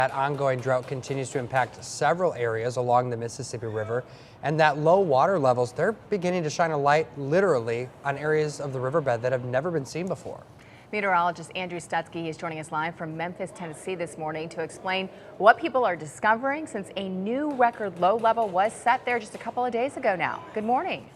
That ongoing drought continues to impact several areas along the Mississippi River, and that low water levels, they're beginning to shine a light literally on areas of the riverbed that have never been seen before. Meteorologist Andrew Stutzke is joining us live from Memphis, Tennessee this morning to explain what people are discovering since a new record low level was set there just a couple of days ago now. Good morning.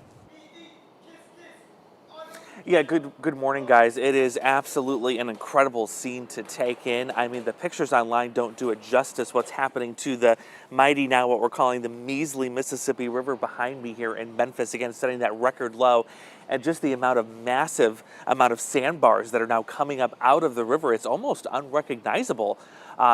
Yeah, good morning, guys. It is absolutely an incredible scene to take in. I mean, the pictures online don't do it justice what's happening to the mighty, now what we're calling the measly Mississippi River behind me here in Memphis, again, setting that record low. And just the massive amount of sandbars that are now coming up out of the river, it's almost unrecognizable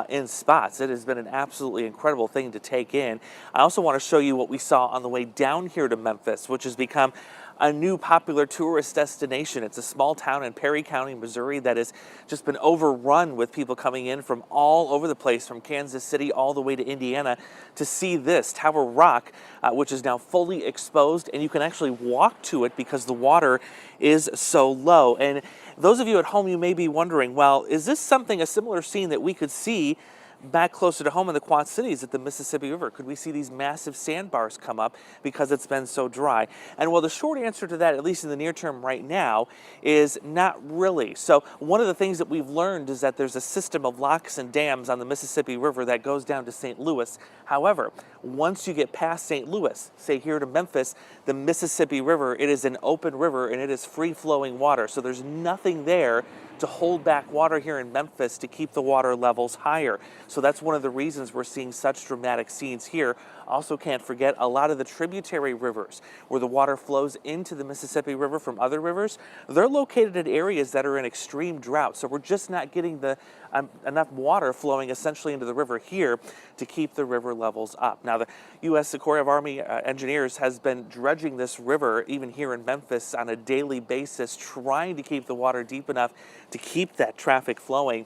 in spots. It has been an absolutely incredible thing to take in. I also want to show you what we saw on the way down here to Memphis, which has become a new popular tourist destination. It's a small town in Perry County, Missouri that has just been overrun with people coming in from all over the place, from Kansas City all the way to Indiana, to see this Tower Rock, which is now fully exposed, and you can actually walk to it because the water is so low. And those of you at home, you may be wondering, well, is this a similar scene that we could see back closer to home in the Quad Cities at the Mississippi River? Could we see these massive sandbars come up because it's been so dry? And well, the short answer to that, at least in the near term right now, is not really. So one of the things that we've learned is that there's a system of locks and dams on the Mississippi River that goes down to St. Louis. However, once you get past St. Louis, say here to Memphis, the Mississippi River, it is an open river and it is free-flowing water. So there's nothing there to hold back water here in Memphis to keep the water levels higher. So that's one of the reasons we're seeing such dramatic scenes here. Also, can't forget a lot of the tributary rivers where the water flows into the Mississippi River from other rivers. They're located in areas that are in extreme drought. So we're just not getting enough water flowing essentially into the river here to keep the river levels up. Now, the U.S. Corps of Army Engineers has been dredging this river even here in Memphis on a daily basis, trying to keep the water deep enough to keep that traffic flowing.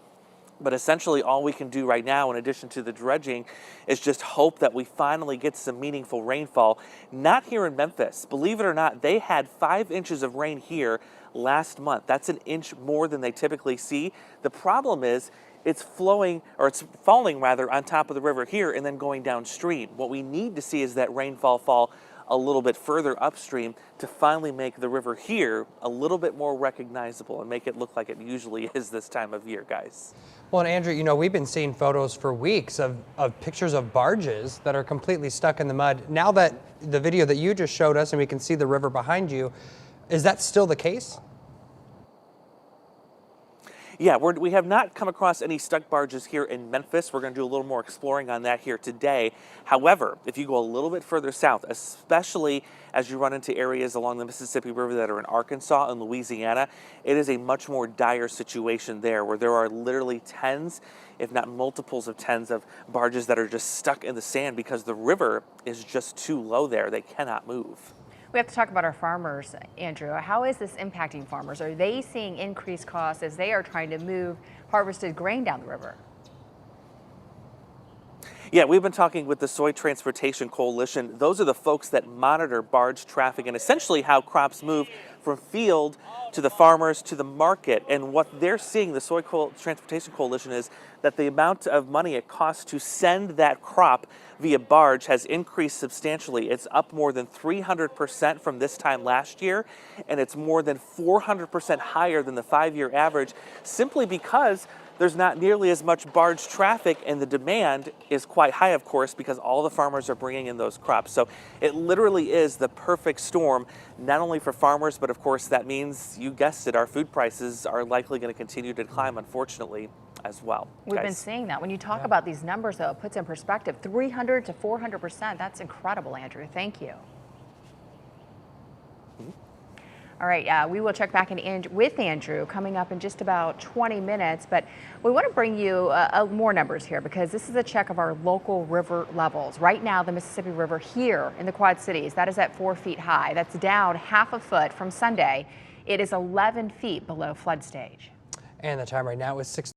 But essentially all we can do right now, in addition to the dredging, is just hope that we finally get some meaningful rainfall. Not here in Memphis. Believe it or not, they had 5 inches of rain here last month. That's an inch more than they typically see. The problem is it's falling rather on top of the river here and then going downstream. What we need to see is that rainfall fall a little bit further upstream to finally make the river here a little bit more recognizable and make it look like it usually is this time of year, guys. Well, and Andrew, you know, we've been seeing photos for weeks of pictures of barges that are completely stuck in the mud. Now that the video that you just showed us and we can see the river behind you, is that still the case? Yeah, we have not come across any stuck barges here in Memphis. We're going to do a little more exploring on that here today. However, if you go a little bit further south, especially as you run into areas along the Mississippi River that are in Arkansas and Louisiana, it is a much more dire situation there, where there are literally tens, if not multiples of tens of barges that are just stuck in the sand because the river is just too low there. They cannot move. We have to talk about our farmers, Andrew. How is this impacting farmers? Are they seeing increased costs as they are trying to move harvested grain down the river? Yeah, we've been talking with the Soy Transportation Coalition. Those are the folks that monitor barge traffic and essentially how crops move from field to the farmers to the market. And what they're seeing, the Soy Transportation Coalition, is that the amount of money it costs to send that crop via barge has increased substantially. It's up more than 300% from this time last year, and it's more than 400% higher than the 5-year average, simply because there's not nearly as much barge traffic, and the demand is quite high, of course, because all the farmers are bringing in those crops. So it literally is the perfect storm, not only for farmers, but of course that means, you guessed it, our food prices are likely going to continue to climb, unfortunately, as well. We've been seeing that. When you talk about these numbers, though, it puts in perspective, 300 to 400%. That's incredible, Andrew. Thank you. All right, we will check back in with Andrew coming up in just about 20 minutes, but we want to bring you more numbers here because this is a check of our local river levels. Right now, the Mississippi River here in the Quad Cities, that is at 4 feet high. That's down half a foot from Sunday. It is 11 feet below flood stage. And the time right now is 6.